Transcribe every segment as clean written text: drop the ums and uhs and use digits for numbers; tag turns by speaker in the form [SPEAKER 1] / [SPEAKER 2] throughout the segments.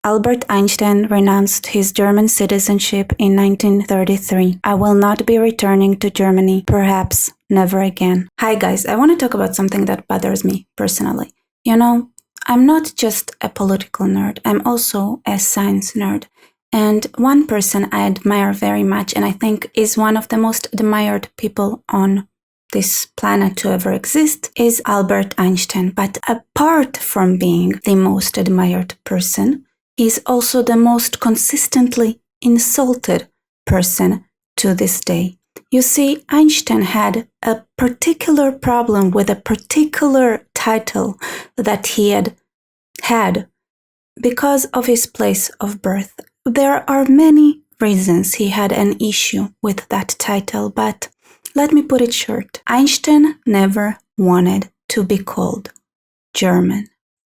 [SPEAKER 1] Albert Einstein renounced his German citizenship in 1933. I will not be returning to Germany, perhaps never again. Hi guys, I want to talk about something that bothers me personally. You know, I'm not just a political nerd, I'm also a science nerd. And one person I admire very much, and I think is one of the most admired people on this planet to ever exist, is Albert Einstein. But apart from being the most admired person, he's also the most consistently insulted person to this day. You see, Einstein had a particular problem with a particular title that he had because of his place of birth. There are many reasons he had an issue with that title, but let me put it short. Einstein never wanted to be called German.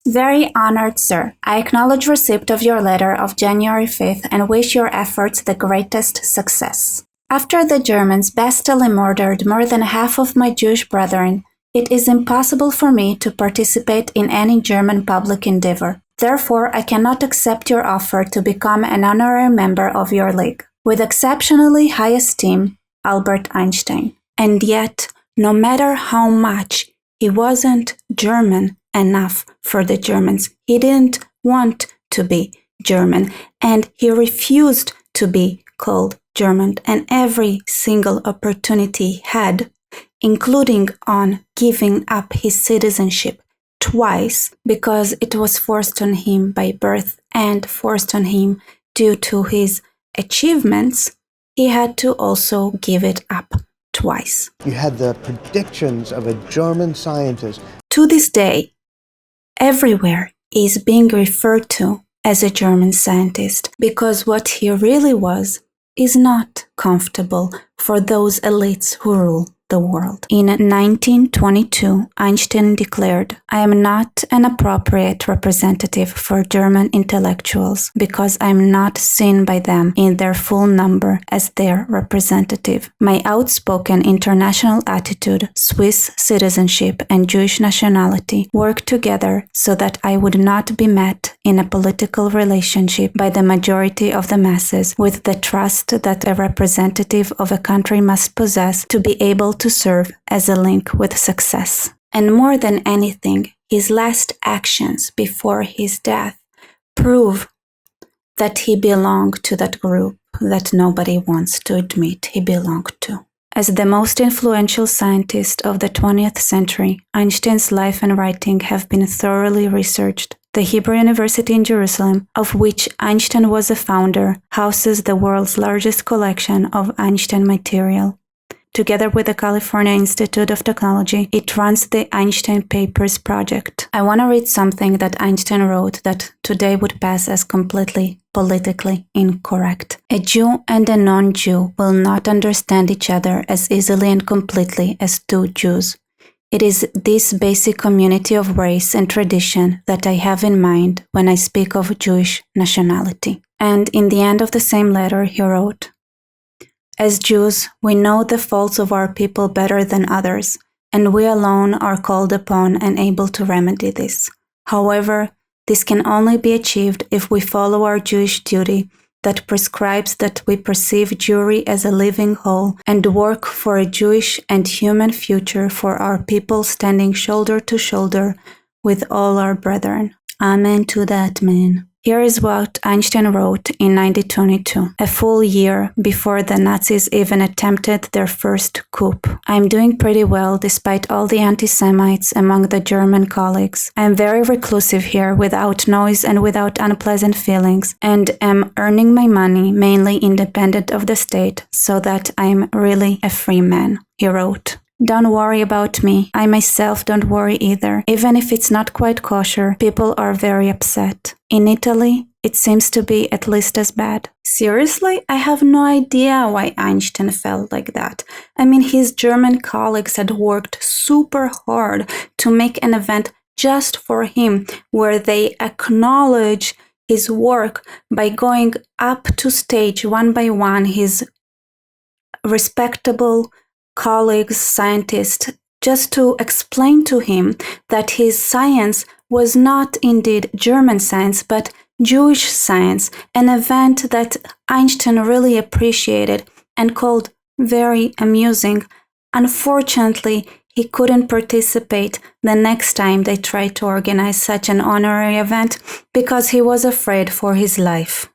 [SPEAKER 1] Very honored sir, I acknowledge receipt of your letter of January 5th and wish your efforts the greatest success. After the Germans bestially murdered more than half of my Jewish brethren, it is impossible for me to participate in any German public endeavor. Therefore, I cannot accept your offer to become an honorary member of your league. With exceptionally high esteem, Albert Einstein. And yet, no matter how much he wasn't German enough for the Germans, he didn't want to be German, and he refused to be called German, and every single opportunity he had, including on giving up his citizenship twice because it was forced on him by birth and forced on him due to his achievements, he had to also give it up twice.
[SPEAKER 2] You had the predictions of a German scientist.
[SPEAKER 1] To this day, everywhere is being referred to as a German scientist because what he really was is not comfortable for those elites who rule the world. In 1922, Einstein declared, I am not an appropriate representative for German intellectuals because I am not seen by them in their full number as their representative. My outspoken international attitude, Swiss citizenship, and Jewish nationality work together so that I would not be met in a political relationship by the majority of the masses with the trust that a representative of a country must possess to be able to serve as a link with success. And more than anything, his last actions before his death prove that he belonged to that group that nobody wants to admit he belonged to. As the most influential scientist of the 20th century, Einstein's life and writing have been thoroughly researched. The Hebrew University in Jerusalem, of which Einstein was a founder, houses the world's largest collection of Einstein material. Together with the California Institute of Technology, it runs the Einstein Papers project. I want to read something that Einstein wrote that today would pass as completely politically incorrect. A Jew and a non-Jew will not understand each other as easily and completely as two Jews. It is this basic community of race and tradition that I have in mind when I speak of Jewish nationality. And in the end of the same letter, he wrote, as Jews, we know the faults of our people better than others, and we alone are called upon and able to remedy this. However, this can only be achieved if we follow our Jewish duty that prescribes that we perceive Jewry as a living whole and work for a Jewish and human future for our people standing shoulder to shoulder with all our brethren. Amen to that, man. Here is what Einstein wrote in 1922, a full year before the Nazis even attempted their first coup. I am doing pretty well despite all the anti-Semites among the German colleagues. I am very reclusive here without noise and without unpleasant feelings, and am earning my money mainly independent of the state, so that I am really a free man, he wrote. Don't worry about me. I myself don't worry either. Even if it's not quite kosher, people are very upset. In Italy, it seems to be at least as bad. Seriously? I have no idea why Einstein felt like that. I mean, his German colleagues had worked super hard to make an event just for him, where they acknowledge his work by going up to stage one by one, his respectable colleagues, scientists, just to explain to him that his science was not indeed German science, but Jewish science, an event that Einstein really appreciated and called very amusing. Unfortunately, he couldn't participate the next time they tried to organize such an honorary event because he was afraid for his life.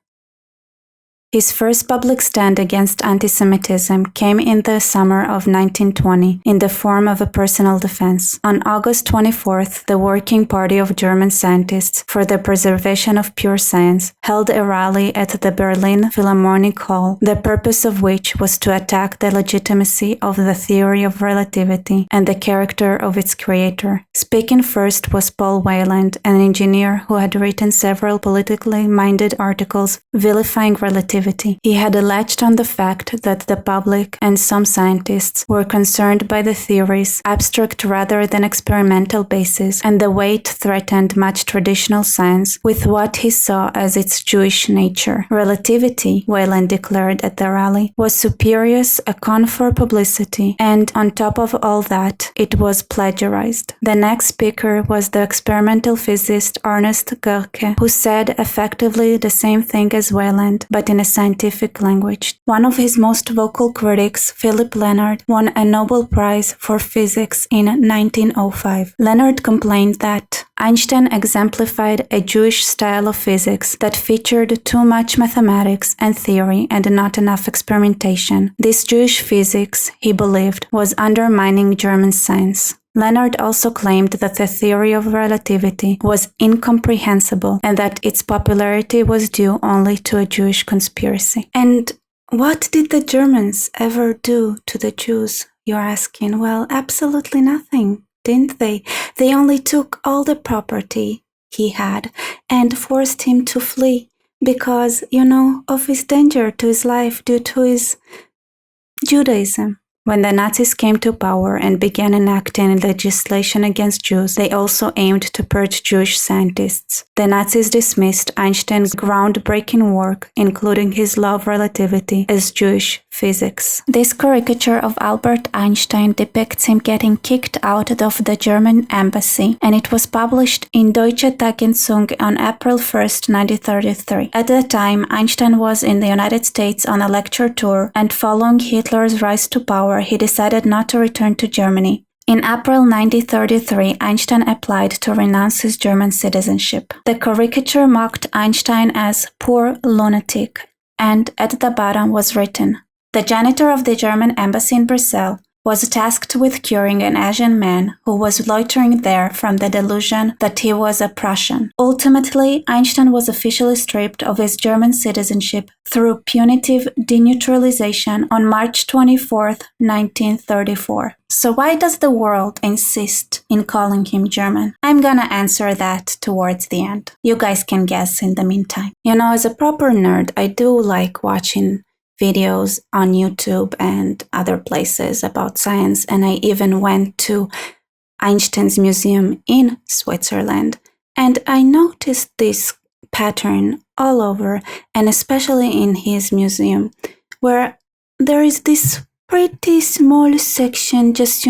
[SPEAKER 1] His first public stand against anti-Semitism came in the summer of 1920 in the form of a personal defense. On August 24th, the Working Party of German Scientists for the Preservation of Pure Science held a rally at the Berlin Philharmonic Hall, the purpose of which was to attack the legitimacy of the theory of relativity and the character of its creator. Speaking first was Paul Weyland, an engineer who had written several politically minded articles vilifying relativity. He had alleged on the fact that the public and some scientists were concerned by the theory's abstract rather than experimental basis, and the way it threatened much traditional science with what he saw as its Jewish nature. Relativity, Weyland declared at the rally, was spurious, a con for publicity, and on top of all that, it was plagiarized. The next speaker was the experimental physicist Ernst Gerke, who said effectively the same thing as Weyland, but in a scientific language. One of his most vocal critics, Philip Leonard, won a Nobel Prize for Physics in 1905. Leonard complained that Einstein exemplified a Jewish style of physics that featured too much mathematics and theory and not enough experimentation. This Jewish physics, he believed, was undermining German science. Leonard also claimed that the theory of relativity was incomprehensible and that its popularity was due only to a Jewish conspiracy. And what did the Germans ever do to the Jews, you're asking? Well, absolutely nothing, didn't they? They only took all the property he had and forced him to flee because, of his danger to his life due to his Judaism. When the Nazis came to power and began enacting legislation against Jews, they also aimed to purge Jewish scientists. The Nazis dismissed Einstein's groundbreaking work, including his law of relativity, as Jewish physics. This caricature of Albert Einstein depicts him getting kicked out of the German embassy, and it was published in Deutsche Tageszeitung on April 1st, 1933. At the time, Einstein was in the United States on a lecture tour, and following Hitler's rise to power, he decided not to return to Germany. In April 1933, Einstein applied to renounce his German citizenship. The caricature mocked Einstein as poor lunatic, and at the bottom was written, "The janitor of the German embassy in Brussels was tasked with curing an Asian man who was loitering there from the delusion that he was a Prussian." Ultimately, Einstein was officially stripped of his German citizenship through punitive denaturalization on March 24, 1934. So why does the world insist in calling him German? I'm gonna answer that towards the end. You guys can guess in the meantime. As a proper nerd, I do like watching videos on YouTube and other places about science, and I even went to Einstein's museum in Switzerland, and I noticed this pattern all over, and especially in his museum, where there is this pretty small section, just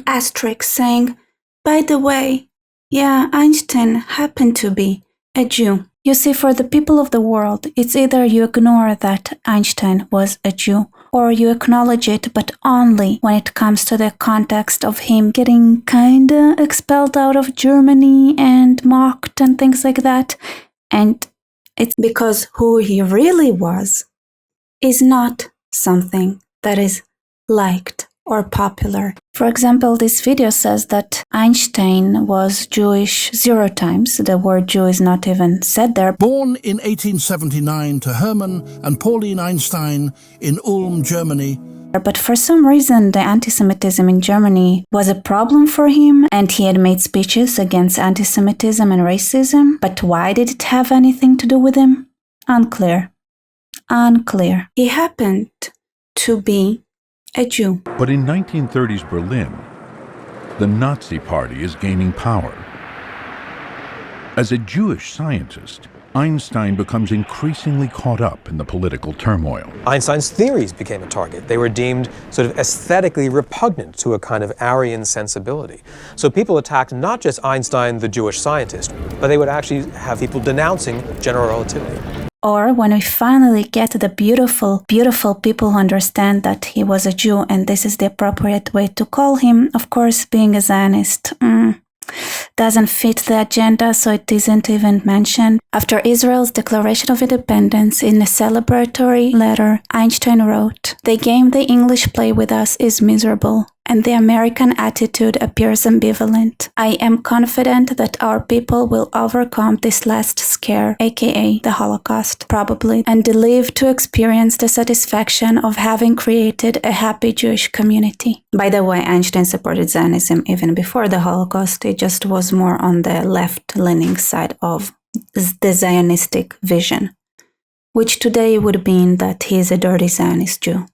[SPEAKER 1] asterisk saying, by the way, yeah, Einstein happened to be a Jew. You see, for the people of the world, it's either you ignore that Einstein was a Jew, or you acknowledge it, but only when it comes to the context of him getting kinda expelled out of Germany and mocked and things like that. And it's because who he really was is not something that is liked or popular. For example, this video says that Einstein was Jewish 0 times. The word Jew is not even said there.
[SPEAKER 3] Born in 1879 to Hermann and Pauline Einstein in Ulm, Germany.
[SPEAKER 1] But for some reason, the anti-Semitism in Germany was a problem for him, and he had made speeches against anti-Semitism and racism. But why did it have anything to do with him? Unclear. He happened to be a Jew.
[SPEAKER 4] But in 1930s Berlin, the Nazi Party is gaining power. As a Jewish scientist, Einstein becomes increasingly caught up in the political turmoil.
[SPEAKER 5] Einstein's theories became a target. They were deemed sort of aesthetically repugnant to a kind of Aryan sensibility. So people attacked not just Einstein, the Jewish scientist, but they would actually have people denouncing general relativity.
[SPEAKER 1] Or when we finally get the beautiful, beautiful people who understand that he was a Jew and this is the appropriate way to call him, of course, being a Zionist, doesn't fit the agenda, so it isn't even mentioned. After Israel's declaration of independence, in a celebratory letter, Einstein wrote, "The game the English play with us is miserable, and the American attitude appears ambivalent. I am confident that our people will overcome this last scare, aka the Holocaust, probably, and live to experience the satisfaction of having created a happy Jewish community." By the way, Einstein supported Zionism even before the Holocaust. It just was more on the left-leaning side of the Zionistic vision, which today would mean that he is a dirty Zionist Jew.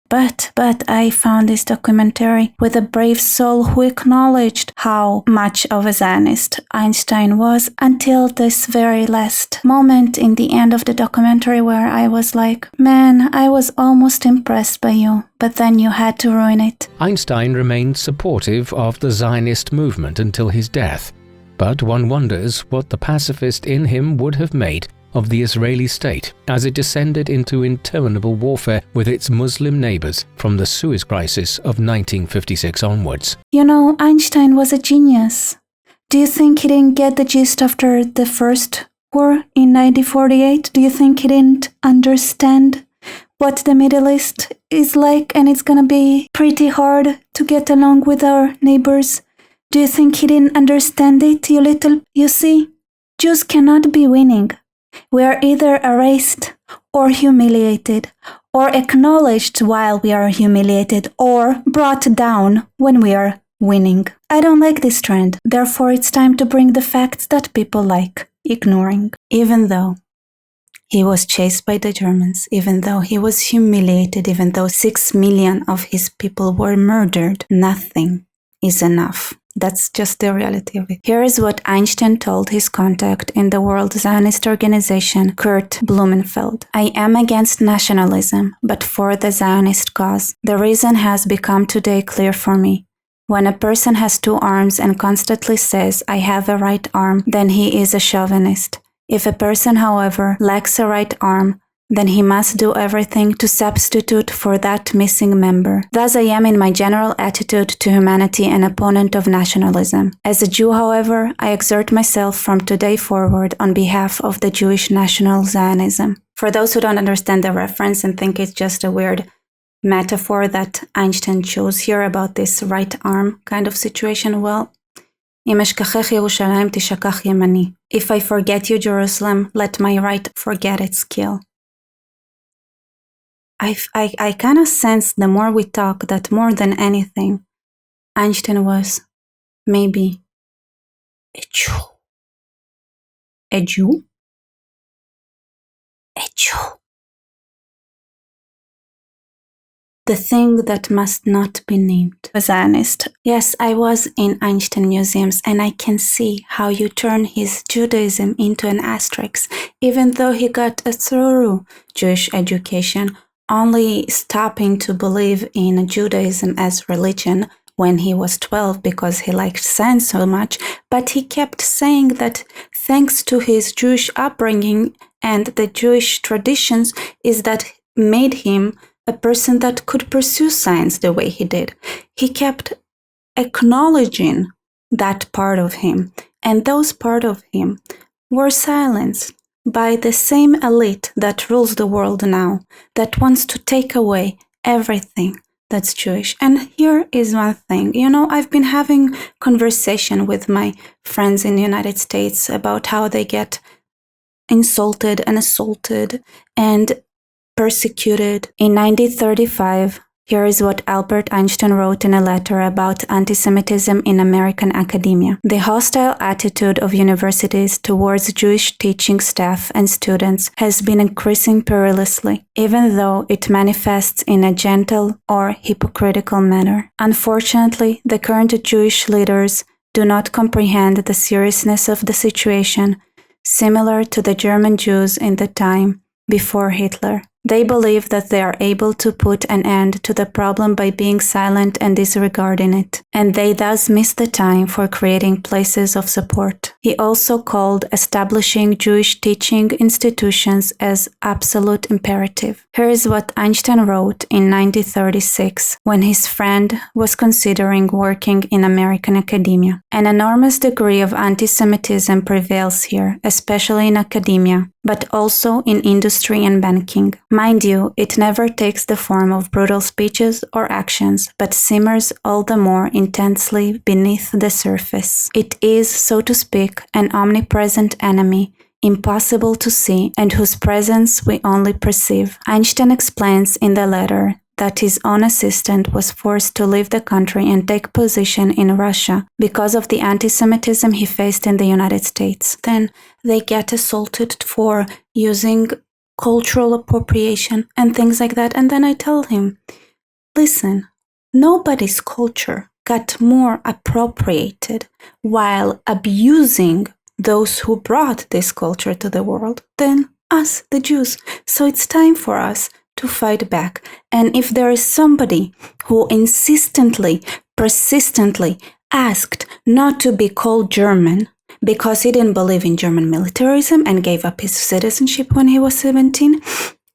[SPEAKER 1] But I found this documentary with a brave soul who acknowledged how much of a Zionist Einstein was until this very last moment in the end of the documentary where I was like, man, I was almost impressed by you, but then you had to ruin it.
[SPEAKER 6] Einstein remained supportive of the Zionist movement until his death, but one wonders what the pacifist in him would have made of the Israeli state as it descended into interminable warfare with its Muslim neighbors from the Suez Crisis of 1956 onwards.
[SPEAKER 1] You know, Einstein was a genius. Do you think he didn't get the gist after the first war in 1948? Do you think he didn't understand what the Middle East is like and it's gonna be pretty hard to get along with our neighbors? Do you think he didn't understand it, you see? Jews cannot be winning. We are either erased or humiliated, or acknowledged while we are humiliated, or brought down when we are winning. I don't like this trend. Therefore, it's time to bring the facts that people like ignoring. Even though he was chased by the Germans, even though he was humiliated, even though 6 million of his people were murdered, nothing is enough. That's just the reality of it. Here is what Einstein told his contact in the World Zionist Organization, Kurt Blumenfeld. "I am against nationalism, but for the Zionist cause. The reason has become today clear for me. When a person has 2 arms and constantly says, 'I have a right arm,' then he is a chauvinist. If a person, however, lacks a right arm, then he must do everything to substitute for that missing member. Thus I am in my general attitude to humanity an opponent of nationalism. As a Jew, however, I exert myself from today forward on behalf of the Jewish National Zionism." For those who don't understand the reference and think it's just a weird metaphor that Einstein chose here about this right arm kind of situation, well, "Im eshkachech Yerushalayim tishakach yemani." If I forget you, Jerusalem, let my right forget its skill. I kind of sense the more we talk that more than anything, Einstein was maybe a Jew. A Jew? A Jew. The thing that must not be named. A Zionist. Yes, I was in Einstein museums and I can see how you turn his Judaism into an asterisk, even though he got a thorough Jewish education, only stopping to believe in Judaism as religion when he was 12 because he liked science so much, but he kept saying that thanks to his Jewish upbringing and the Jewish traditions is that made him a person that could pursue science the way he did. He kept acknowledging that part of him, and those part of him were silenced by the same elite that rules the world now, that wants to take away everything that's Jewish. And here is one thing, you know, I've been having conversation with my friends in the United States about how they get insulted and assaulted and persecuted. In 1935, here is what Albert Einstein wrote in a letter about anti-Semitism in American academia. "The hostile attitude of universities towards Jewish teaching staff and students has been increasing perilously, even though it manifests in a gentle or hypocritical manner. Unfortunately, the current Jewish leaders do not comprehend the seriousness of the situation, similar to the German Jews in the time before Hitler. They believe that they are able to put an end to the problem by being silent and disregarding it, and they thus miss the time for creating places of support. He also called establishing Jewish teaching institutions as absolute imperative. Here is what Einstein wrote in 1936 when his friend was considering working in American academia. An enormous degree of anti-Semitism prevails here, especially in academia, but also in industry and banking. Mind you, it never takes the form of brutal speeches or actions, but simmers all the more intensely beneath the surface. It is, so to speak, an omnipresent enemy, impossible to see, and whose presence we only perceive. Einstein explains in the letter that his own assistant was forced to leave the country and take position in Russia because of the anti-Semitism he faced in the United States. Then they get assaulted for using cultural appropriation and things like that. And then I tell him, listen, nobody's culture got more appropriated while abusing those who brought this culture to the world than us, the Jews. So it's time for us to fight back. And if there is somebody who persistently asked not to be called German because he didn't believe in German militarism and gave up his citizenship when he was 17,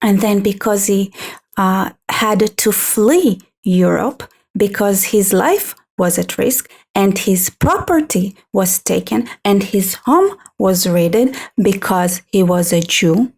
[SPEAKER 1] and then because he had to flee Europe because his life was at risk and his property was taken and his home was raided because he was a Jew.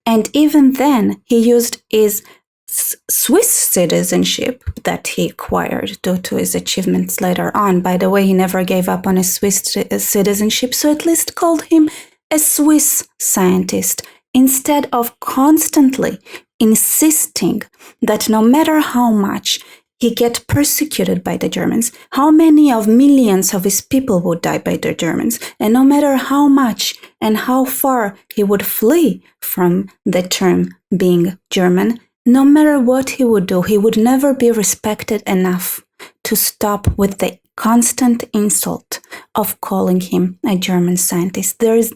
[SPEAKER 1] And even then, he used his Swiss citizenship that he acquired due to his achievements later on. By the way, he never gave up on his Swiss citizenship, so at least called him a Swiss scientist, instead of constantly insisting that no matter how much he get persecuted by the Germans, how many of millions of his people would die by the Germans, and no matter how much and how far he would flee from the term being German, no matter what he would do, he would never be respected enough to stop with the constant insult of calling him a German scientist. There is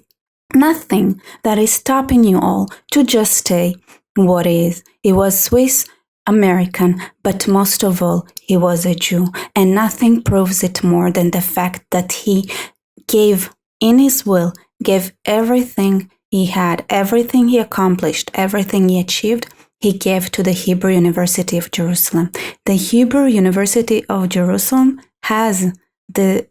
[SPEAKER 1] nothing that is stopping you all to just say what is. He was Swiss American, but most of all, he was a Jew, and nothing proves it more than the fact that he gave everything he had, everything he accomplished, everything he achieved, he gave to the Hebrew University of Jerusalem. The Hebrew University of Jerusalem has the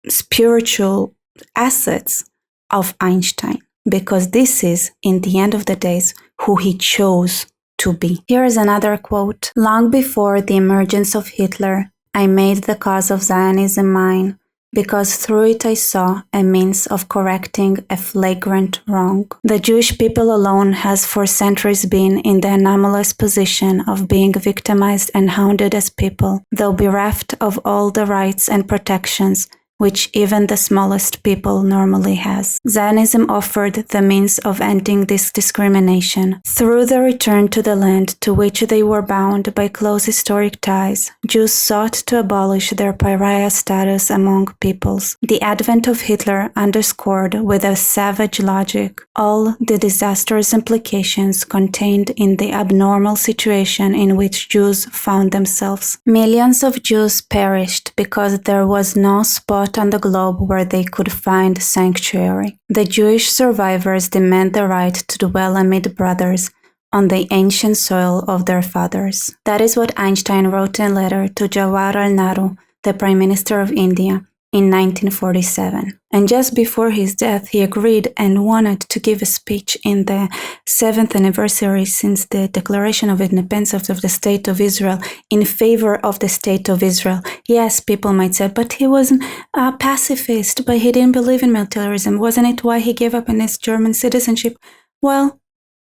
[SPEAKER 1] spiritual assets of Einstein, because this is, in the end of the days, who he chose to be. Here is another quote. Long before the emergence of Hitler, I made the cause of Zionism mine, because through it I saw a means of correcting a flagrant wrong. The Jewish people alone has for centuries been in the anomalous position of being victimized and hounded as people, though bereft of all the rights and protections which even the smallest people normally has. Zionism offered the means of ending this discrimination. Through the return to the land to which they were bound by close historic ties, Jews sought to abolish their pariah status among peoples. The advent of Hitler underscored with a savage logic all the disastrous implications contained in the abnormal situation in which Jews found themselves. Millions of Jews perished because there was no spot on the globe where they could find sanctuary. The Jewish survivors demand the right to dwell amid brothers on the ancient soil of their fathers. That is what Einstein wrote in a letter to Jawaharlal Nehru, the Prime Minister of India, in 1947. And just before his death, he agreed and wanted to give a speech in the 7th anniversary since the Declaration of Independence of the State of Israel in favor of the State of Israel. Yes, people might say, but he was a pacifist, but he didn't believe in militarism. Wasn't it why he gave up on his German citizenship? Well,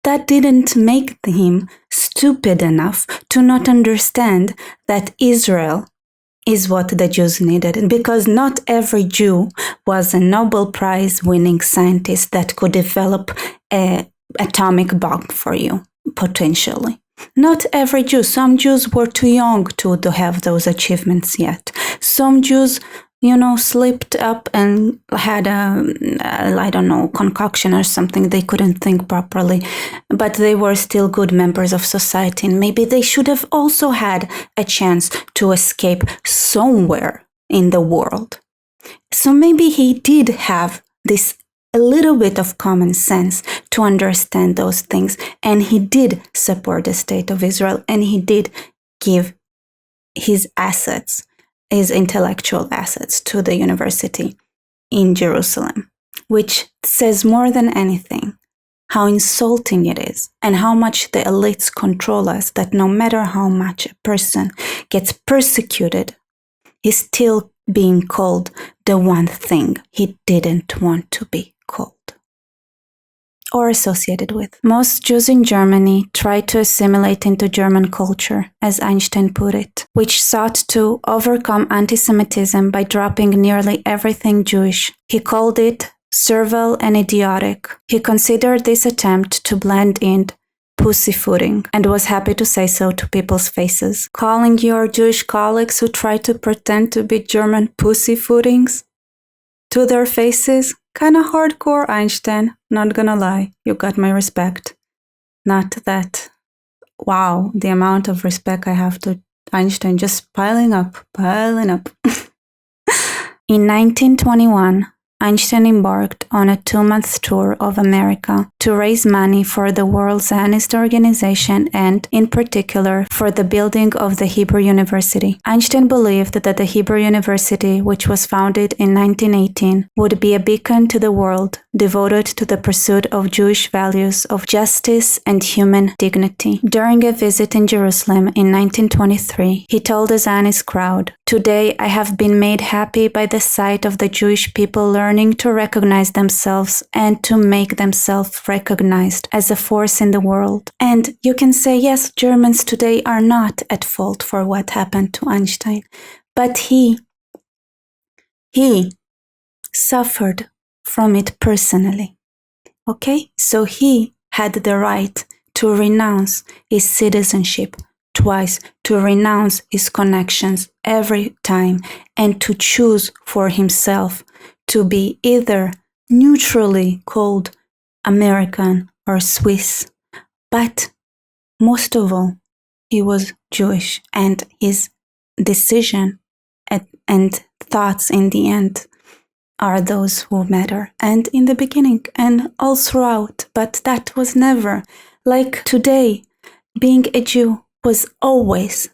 [SPEAKER 1] that didn't make him stupid enough to not understand that Israel is what the Jews needed, because not every Jew was a Nobel Prize winning scientist that could develop an atomic bomb for you, potentially. Not every Jew. Some Jews were too young to have those achievements yet. Some Jews slipped up and had I don't know, concoction or something. They couldn't think properly, but they were still good members of society. And maybe they should have also had a chance to escape somewhere in the world. So maybe he did have this a little bit of common sense to understand those things. And he did support the state of Israel, and he did give his assets, his intellectual assets, to the university in Jerusalem, which says more than anything how insulting it is and how much the elites control us, that no matter how much a person gets persecuted, he's still being called the one thing he didn't want to be called or associated with. Most Jews in Germany tried to assimilate into German culture, as Einstein put it, which sought to overcome anti-Semitism by dropping nearly everything Jewish. He called it servile and idiotic. He considered this attempt to blend in pussyfooting and was happy to say so to people's faces. Calling your Jewish colleagues who try to pretend to be German pussyfootings to their faces? Kinda hardcore, Einstein, not gonna lie. You got my respect. Not that. Wow, the amount of respect I have to Einstein just piling up. In 1921, Einstein embarked on a 2-month tour of America to raise money for the World Zionist Organization and, in particular, for the building of the Hebrew University. Einstein believed that the Hebrew University, which was founded in 1918, would be a beacon to the world, devoted to the pursuit of Jewish values of justice and human dignity. During a visit in Jerusalem in 1923, he told the Zionist crowd, "Today I have been made happy by the sight of the Jewish people learning to recognize themselves and to make themselves recognized as a force in the world." And you can say, yes, Germans today are not at fault for what happened to Einstein, but he suffered from it personally. Okay? So he had the right to renounce his citizenship twice, to renounce his connections every time, and to choose for himself to be either neutrally called American or Swiss. But most of all, he was Jewish, and his decision and thoughts in the end are those who matter. And in the beginning and all throughout, but that was never. Like today, being a Jew was always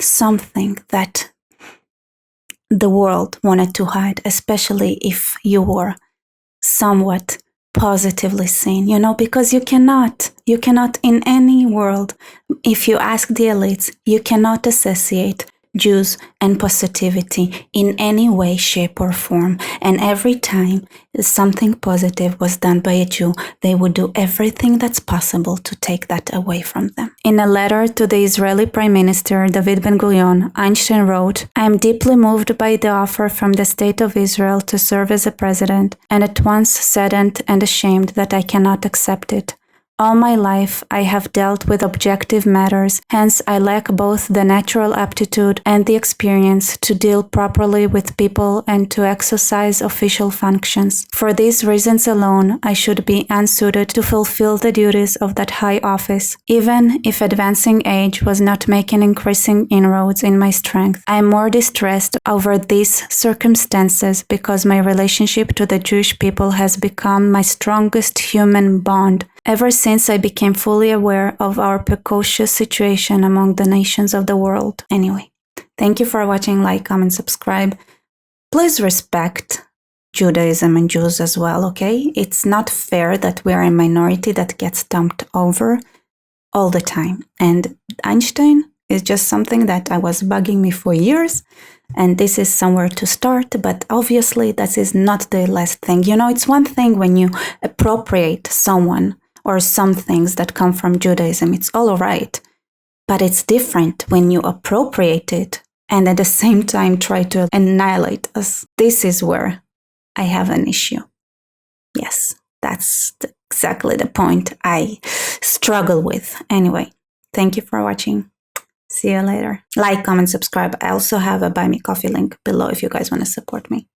[SPEAKER 1] something that the world wanted to hide, especially if you were somewhat positively seen, because you cannot in any world, if you ask the elites, you cannot associate Jews and positivity in any way, shape, or form. And every time something positive was done by a Jew, they would do everything that's possible to take that away from them. In a letter to the Israeli Prime Minister David Ben-Gurion, Einstein wrote, "I am deeply moved by the offer from the State of Israel to serve as a president, and at once saddened and ashamed that I cannot accept it. All my life I have dealt with objective matters, hence I lack both the natural aptitude and the experience to deal properly with people and to exercise official functions. For these reasons alone, I should be unsuited to fulfill the duties of that high office, even if advancing age was not making increasing inroads in my strength. I am more distressed over these circumstances because my relationship to the Jewish people has become my strongest human bond ever since I became fully aware of our precocious situation among the nations of the world." Anyway, thank you for watching. Like, comment, subscribe. Please respect Judaism and Jews as well, okay? It's not fair that we are a minority that gets dumped over all the time. And Einstein is just something that was bugging me for years. And this is somewhere to start, but obviously that is not the last thing. It's one thing when you appropriate someone or some things that come from Judaism, it's all right. But it's different when you appropriate it and at the same time try to annihilate us. This is where I have an issue. Yes, that's exactly the point I struggle with. Anyway, thank you for watching. See See you later. Like, comment, subscribe. I also have a Buy Me Coffee link below if you guys want to support me.